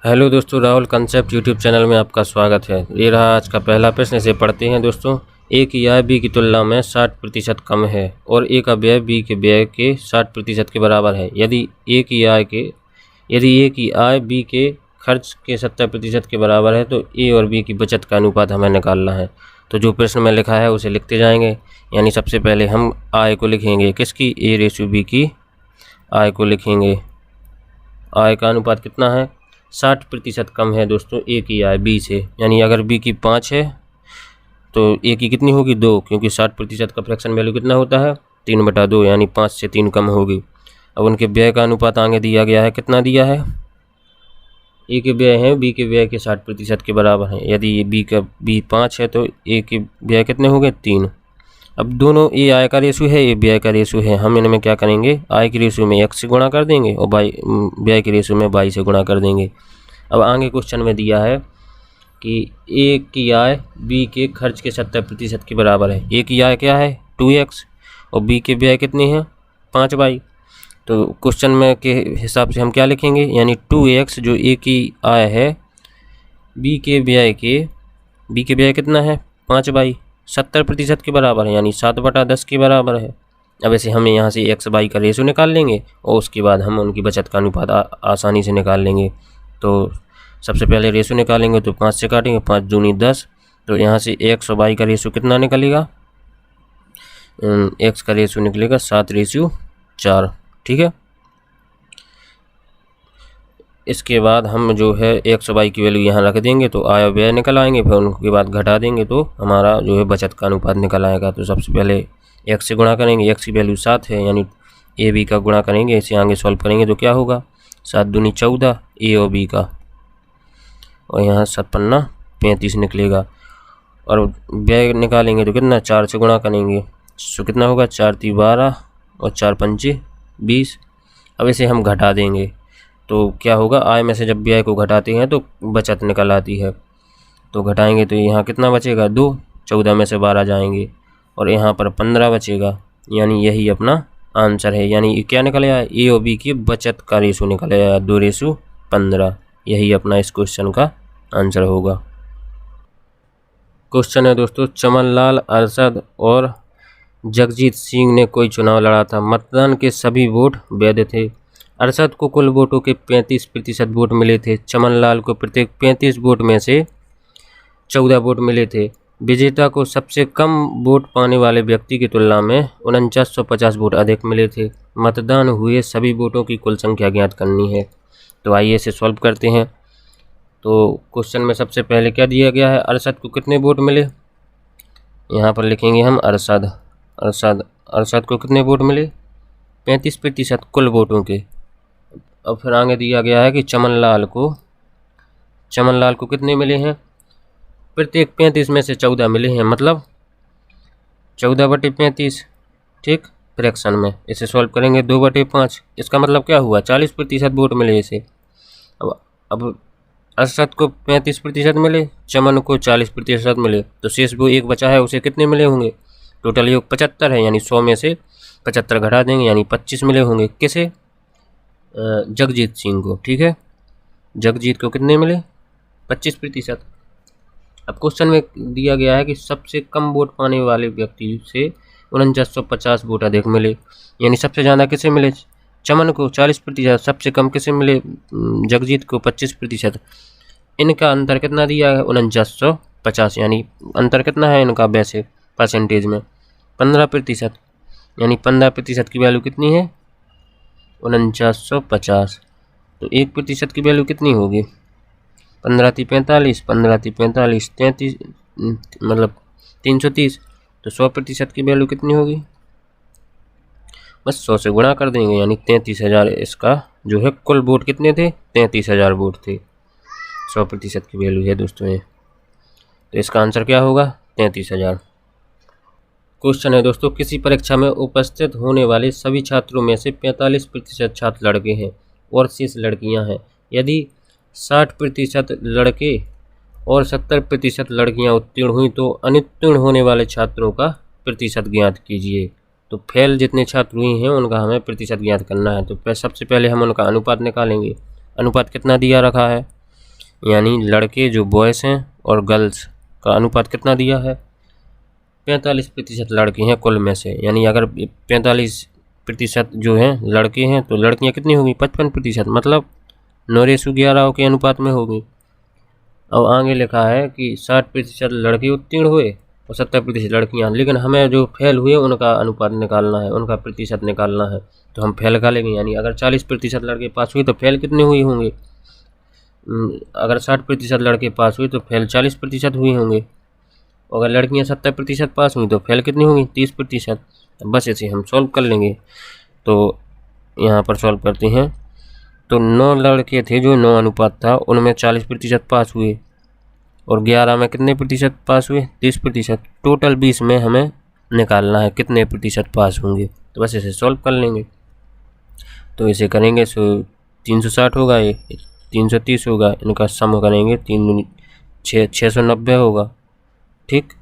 Hello दोस्तों, Rahul concept YouTube channel में आपका स्वागत है। ये रहा आज का पहला प्रश्न। इसे पढ़ते हैं दोस्तों। ए की आय बी की तुलना में 60% कम है और ए का व्यय बी के व्यय के 60% के बराबर है। यदि ए की आय बी के खर्च के 70% के बराबर है तो ए और बी की बचत का अनुपात हमें निकालना है। तो जो प्रश्न में लिखा है उसे लिखते जाएंगे। यानी सबसे पहले हम आय को लिखेंगे, किसकी, A/B की आय को लिखेंगे। आय का अनुपात कितना है, 60% कम है दोस्तों ए की आय बी से। यानी अगर बी की 5 है तो ए की कितनी होगी, 2, क्योंकि 60% का फ्रैक्शन वैल्यू कितना होता है, 3/2, यानी 5 से 3 कम होगी। अब उनके व्यय का अनुपात आगे दिया गया है, कितना दिया है, ए के व्यय हैं बी के व्यय के 60% के बराबर है। यदि बी 5 है तो ए के व्यय कितने हो गए, 3। अब दोनों, ए आय का रेशो है, ए व्यय का रेशो है। हम इनमें क्या करेंगे, आय के रेशो में x से गुणा कर देंगे और व्यय के रेशो में y से गुणा कर देंगे। अब आगे क्वेश्चन में दिया है कि ए की आय बी के खर्च के 70% के बराबर है। ए की आय क्या है, 2x, और बी के व्यय कितने हैं, 5y। तो क्वेश्चन में के हिसाब से हम क्या लिखेंगे, यानी 2x जो ए की आय है बी के व्यय कितना है, 5y, 70% के बराबर है, यानी 7/10 के बराबर है। अब ऐसे हमें यहाँ से x y का रेशो निकाल लेंगे और उसके बाद हम उनकी बचत का अनुपात आसानी से निकाल लेंगे। तो सबसे पहले रेशो निकालेंगे तो 5 से काटेंगे, 5 दूनी 10। तो यहाँ से x और y का रेशो कितना निकलेगा, x का रेशो निकलेगा 7/4, ठीक है। इसके बाद हम जो है x और y की वैल्यू यहाँ रख देंगे तो आय और व्यय निकल आएंगे, फिर उनके बाद घटा देंगे तो हमारा जो है बचत का अनुपात निकल आएगा। तो सबसे पहले x से गुणा करेंगे, x की वैल्यू 7 है, यानी ए बी का गुणा करेंगे, इसे आगे सॉल्व करेंगे तो क्या होगा, 7 दूनी 14 ए और बी का, और यहाँ 7×5 35 निकलेगा। और व्यय निकालेंगे तो कितना, 4 से गुणा करेंगे तो कितना होगा, 4 × 12 और 4×5 20। अब इसे हम घटा देंगे तो क्या होगा, आय में से जब व्यय को घटाते हैं तो बचत निकल आती है। तो घटाएंगे तो यहाँ कितना बचेगा, 2, 14 में से 12 जाएंगे और यहाँ पर 15 बचेगा। यानी यही अपना आंसर है। यानी क्या निकल आया, ए और बी की बचत का रेशो निकल आया 2:15। यही अपना इस क्वेश्चन का आंसर होगा। क्वेश्चन है दोस्तों, चमनलाल, अरशद और जगजीत सिंह ने कोई चुनाव लड़ा था। मतदान के सभी वोट वैध थे। अरशद को कुल वोटों के 35% वोट मिले थे। चमनलाल को प्रत्येक 35 वोट में से 14 वोट मिले थे। विजेता को सबसे कम वोट पाने वाले व्यक्ति की तुलना में 4950 वोट अधिक मिले थे। मतदान हुए सभी वोटों की कुल संख्या ज्ञात करनी है। तो आइए इसे सॉल्व करते हैं। तो क्वेश्चन में सबसे पहले क्या दिया गया है, अरशद को कितने वोट मिले, यहाँ पर लिखेंगे हम अरशद को कितने वोट मिले, 35% कुल वोटों के। अब फिर आगे दिया गया है कि चमनलाल को कितने मिले हैं, प्रत्येक 35 में से 14 मिले हैं, मतलब 14/35, ठीक, फ्रैक्शन में। इसे सॉल्व करेंगे 2/5। इसका मतलब क्या हुआ, 40% वोट मिले इसे। अब अरशद को 35% मिले, चमन को 40% मिले, तो शेष वो एक बचा है उसे कितने मिले होंगे, टोटल योग 75 है, यानी 100 में से 75 घटा देंगे, यानी 25 मिले होंगे। किसे, जगजीत सिंह को, ठीक है। जगजीत को कितने मिले, 25%। अब क्वेश्चन में दिया गया है कि सबसे कम वोट पाने वाले व्यक्ति से 4950 वोट अधिक मिले। यानी सबसे ज़्यादा किसे मिले, चमन को 40%, सबसे कम किसे मिले, जगजीत को 25%। इनका अंतर कितना दिया है, 4950, यानी अंतर कितना है इनका वैसे परसेंटेज में, 15%। यानी 15% की वैल्यू कितनी है, 4950। तो 1% की वैल्यू कितनी होगी, 15 × 45, 15 × 45, 33, मतलब 330। तो 100% की वैल्यू कितनी होगी, बस 100 से गुणा कर देंगे, यानी 33,000। इसका जो है कुल वोट कितने थे, 33,000 वोट थे। 100% की वैल्यू है दोस्तों ये। तो इसका आंसर क्या होगा, 33,000। क्वेश्चन है दोस्तों, किसी परीक्षा में उपस्थित होने वाले सभी छात्रों में से 45% छात्र लड़के हैं और शेष लड़कियां हैं। यदि 60% लड़के और 70% लड़कियां उत्तीर्ण हुई तो अनुत्तीर्ण होने वाले छात्रों का प्रतिशत ज्ञात कीजिए। तो फेल जितने छात्र हुए हैं उनका हमें प्रतिशत ज्ञात करना है। तो सबसे पहले हम उनका अनुपात निकालेंगे। अनुपात कितना दिया रखा है, यानी लड़के जो बॉयज़ हैं और गर्ल्स का अनुपात कितना दिया है, 45% लड़के हैं कुल में से। यानी अगर 45% जो हैं लड़के हैं तो लड़कियां कितनी होगी, 55%, मतलब 9:11 के अनुपात में होगी। अब आगे लिखा है कि 60% लड़के उत्तीर्ण हुए और 70% लड़कियां, लेकिन हमें जो फेल हुए उनका अनुपात निकालना है, उनका प्रतिशत निकालना है। तो हम फेल का लेंगे, यानी अगर 40% लड़के पास हुए तो फेल कितने हुए होंगे, अगर 60% लड़के पास हुए तो फेल 40% हुए होंगे। अगर लड़कियां 70% पास हुई तो फेल कितनी होंगी, 30%। बस ऐसे हम सॉल्व कर लेंगे। तो यहाँ पर सॉल्व करते हैं। तो 9 लड़के थे जो 9 अनुपात था, उनमें 40% पास हुए और 11 में कितने प्रतिशत पास हुए, 30%। टोटल 20 में हमें निकालना है कितने प्रतिशत पास होंगे। तो बस ऐसे सॉल्व कर लेंगे। तो इसे करेंगे 360 होगा, ये 330 होगा, इनका सम करेंगे 690 होगा। ठीक,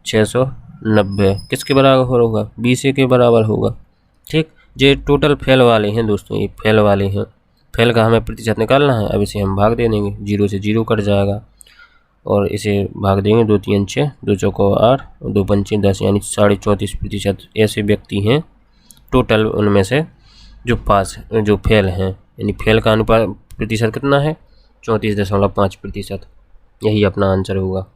690 किसके बराबर होगा, 20 के बराबर होगा। ठीक, ये टोटल फेल वाले हैं दोस्तों, ये फेल वाले हैं। फेल का हमें प्रतिशत निकालना है। अब इसे हम भाग दे देंगे, 0 से 0 कट जाएगा और इसे भाग देंगे, 2 3 6, 2 चौको 8 और 2 पंचे 10, यानी 34.5% ऐसे व्यक्ति हैं टोटल उनमें से जो फेल हैं। यानी फेल का अनुपात प्रतिशत कितना है, 34.5%। यही अपना आंसर होगा।